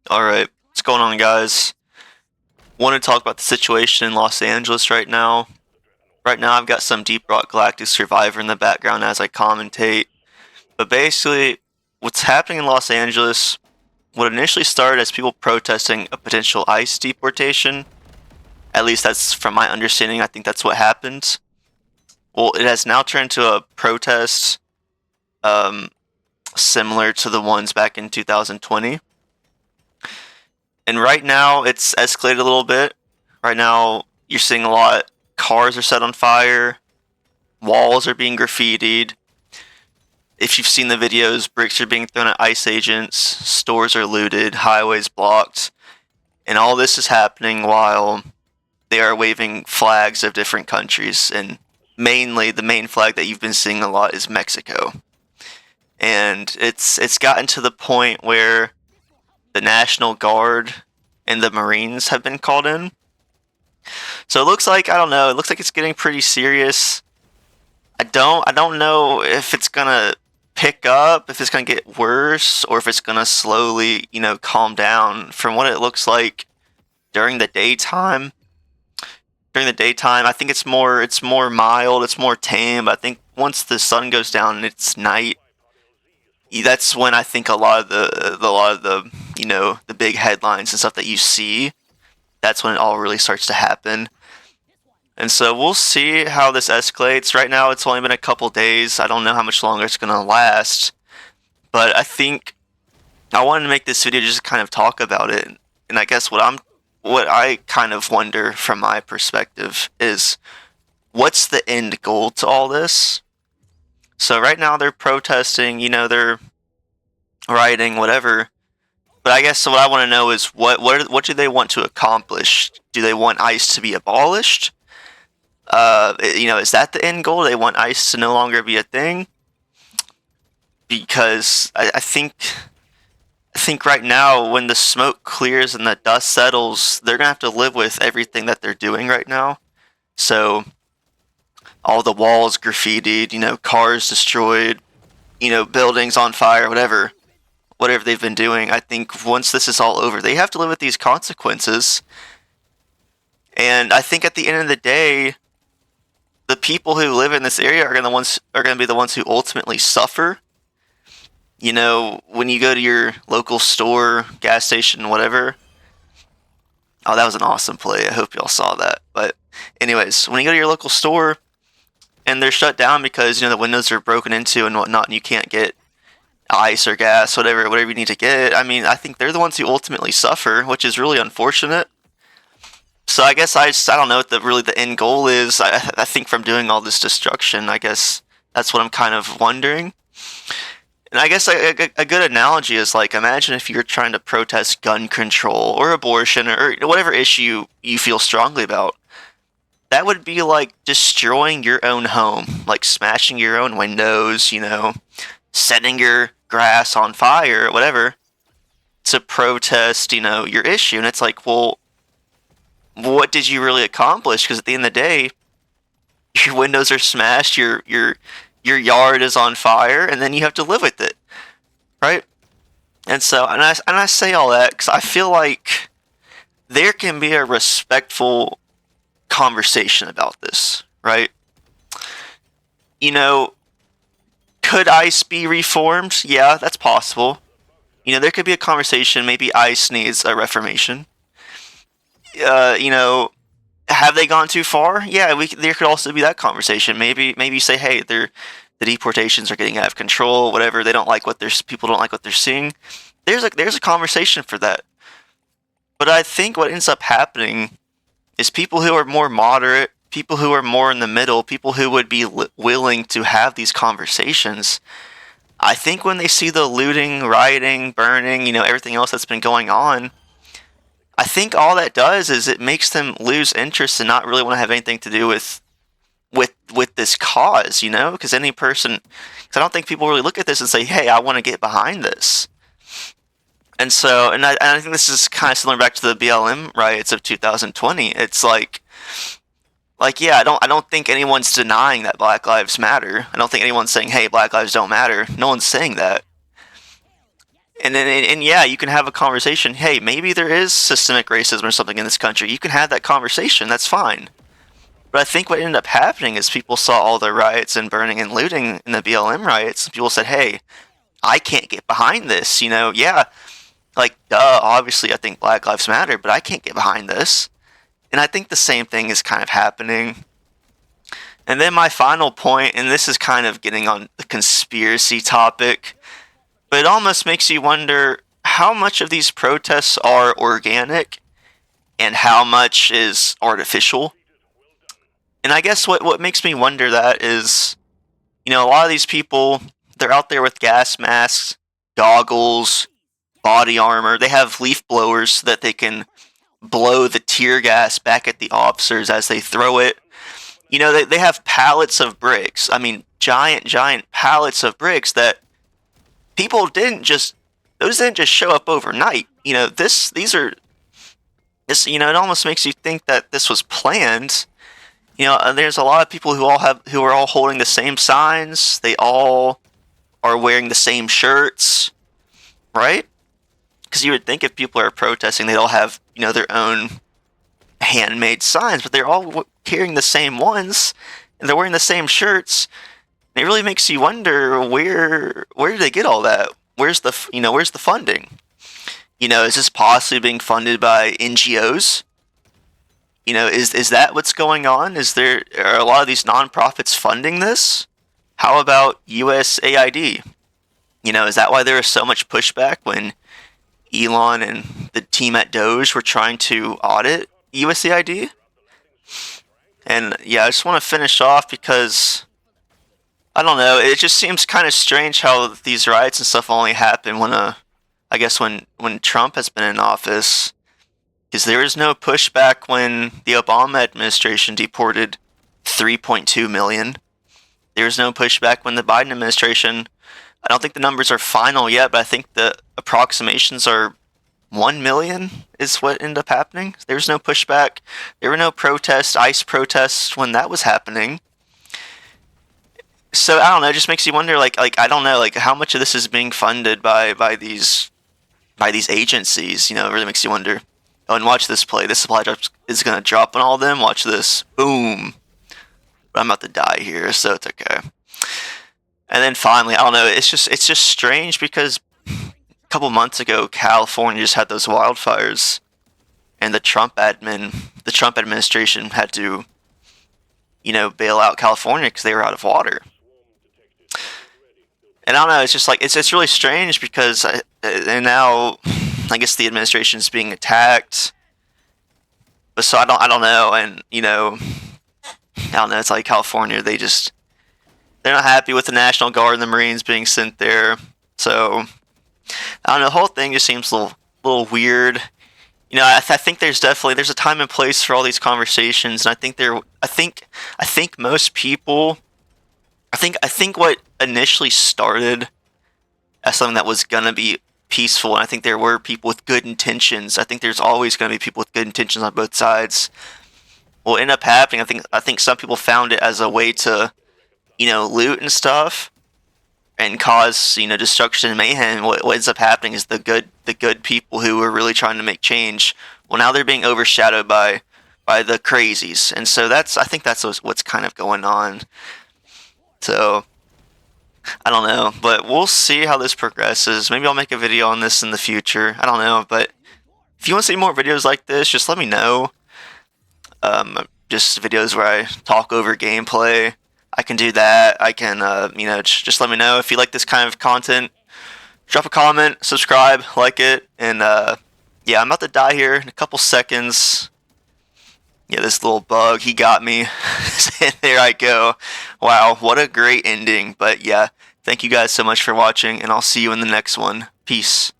Alright, what's going on, guys? Want to talk about the situation in Los Angeles right now. Right now, I've got some Deep Rock Galactic Survivor in the background as I commentate. But basically, what's happening in Los Angeles, what initially started as people protesting a potential ICE deportation, at least that's from my understanding, I think that's what happened. Well, it has now turned to a protest um, similar to the ones back in 2020. And right now, it's escalated a little bit. Right now, you're seeing a lot. Cars are set on fire. Walls are being graffitied. If you've seen the videos, bricks are being thrown at ICE agents. Stores are looted. Highways blocked. And all this is happening while they are waving flags of different countries. And mainly, the main flag that you've been seeing a lot is Mexico. And it's gotten to the point where the National Guard and the Marines have been called in. So it looks like, I don't know, it looks like it's getting pretty serious. I don't know if it's gonna pick up, if it's gonna get worse, or if it's gonna slowly, calm down. From what it looks like during the daytime, I think it's more mild, it's more tame. I think once the sun goes down and it's night, that's when I think a lot of the the big headlines and stuff that you see, that's when it all really starts to happen. And so we'll see how this escalates. Right now, it's only been a couple days. I don't know how much longer it's going to last. But I think I wanted to make this video just to kind of talk about it. And I guess what I kind of wonder from my perspective is, what's the end goal to all this? So right now they're protesting, they're rioting, whatever. But I guess what I want to know is, what do they want to accomplish? Do they want ICE to be abolished? Is that the end goal? They want ICE to no longer be a thing? Because I think right now, when the smoke clears and the dust settles, they're gonna have to live with everything that they're doing right now. So all the walls graffitied, cars destroyed, buildings on fire, whatever they've been doing. I think once this is all over, they have to live with these consequences. And I think at the end of the day, the people who live in this area are gonna be the ones who ultimately suffer. When you go to your local store, gas station, whatever. Oh, that was an awesome play. I hope y'all saw that. But anyways, when you go to your local store and they're shut down because the windows are broken into and whatnot, and you can't get ice or gas, whatever you need to get. I mean, I think they're the ones who ultimately suffer, which is really unfortunate. So I guess I don't know what the end goal is. I think from doing all this destruction, I guess that's what I'm kind of wondering. And I guess a good analogy is, like, imagine if you're trying to protest gun control or abortion or whatever issue you feel strongly about. That would be like destroying your own home, like smashing your own windows, setting your grass on fire, whatever, to protest, your issue. And it's like, well, what did you really accomplish? Because at the end of the day, your windows are smashed, your yard is on fire, and then you have to live with it, right? And so, and I say all that because I feel like there can be a respectful conversation about this, right? Could ICE be reformed? Yeah, that's possible. There could be a conversation. Maybe ICE needs a reformation. Have they gone too far? Yeah, there could also be that conversation. Maybe you say, hey, the deportations are getting out of control. Whatever, they don't like people don't like what they're seeing. There's a conversation for that. But I think what ends up happening is people who are more moderate, people who are more in the middle, people who would be willing to have these conversations. I think when they see the looting, rioting, burning, everything else that's been going on, I think all that does is it makes them lose interest and not really want to have anything to do with this cause, because because I don't think people really look at this and say, hey, I want to get behind this. And so, and I think this is kind of similar back to the BLM riots of 2020. It's like, yeah, I don't think anyone's denying that Black Lives Matter. I don't think anyone's saying, hey, Black Lives don't matter. No one's saying that. And yeah, you can have a conversation. Hey, maybe there is systemic racism or something in this country. You can have that conversation. That's fine. But I think what ended up happening is people saw all the riots and burning and looting in the BLM riots. And people said, "Hey, I can't get behind this." Yeah, like duh. Obviously, I think Black Lives Matter, but I can't get behind this. And I think the same thing is kind of happening. And then my final point, and this is kind of getting on the conspiracy topic, but it almost makes you wonder how much of these protests are organic and how much is artificial. And I guess what makes me wonder that is, a lot of these people, they're out there with gas masks, goggles, body armor. They have leaf blowers so that they can blow the tear gas back at the officers as they throw it. They have pallets of bricks. I mean, giant pallets of bricks that people those didn't just show up overnight. It almost makes you think that this was planned. There's a lot of people who are all holding the same signs. They all are wearing the same shirts, right? Because you would think if people are protesting, they'd all have, their own handmade signs, but they're all carrying the same ones, and they're wearing the same shirts. And it really makes you wonder where did they get all that? Where's the funding? Is this possibly being funded by NGOs? Is that what's going on? Are a lot of these nonprofits funding this? How about USAID? Is that why there was so much pushback when Elon and the team at Doge were trying to audit USAID? And yeah, I just want to finish off because I don't know. It just seems kind of strange how these riots and stuff only happen when Trump has been in office. Because there was no pushback when the Obama administration deported 3.2 million. There was no pushback when the Biden administration. I don't think the numbers are final yet, but I think the approximations are 1 million is what ended up happening. There was no pushback. There were no protests, ICE protests when that was happening. So I don't know. It just makes you wonder, like I don't know, like how much of this is being funded by these agencies. It really makes you wonder. Oh, and watch this play. This supply drop is gonna drop on all of them. Watch this. Boom. But I'm about to die here, so it's okay. And then finally, I don't know. It's just strange because a couple months ago, California just had those wildfires, and the Trump administration had to, bail out California because they were out of water. And I don't know. It's just like it's really strange because and now I guess the administration is being attacked. But so I don't know, and I don't know. It's like California. They're not happy with the National Guard and the Marines being sent there. So I don't know. The whole thing just seems a little weird. I think there's a time and place for all these conversations, and I think most people. I think what initially started as something that was gonna be peaceful, and I think there were people with good intentions. I think there's always gonna be people with good intentions on both sides. What ended up happening, I think some people found it as a way to, loot and stuff, and cause destruction and mayhem. What ends up happening is the good people who were really trying to make change. Well, now they're being overshadowed by the crazies, and so I think that's what's kind of going on. So I don't know, but we'll see how this progresses. Maybe I'll make a video on this in the future. I don't know, but if you want to see more videos like this, just let me know. Just videos where I talk over gameplay. I can do that. I can, just let me know if you like this kind of content. Drop a comment, subscribe, like it, and yeah, I'm about to die here in a couple seconds. Yeah, this little bug, he got me. There I go. Wow, what a great ending. But yeah, thank you guys so much for watching, and I'll see you in the next one. Peace.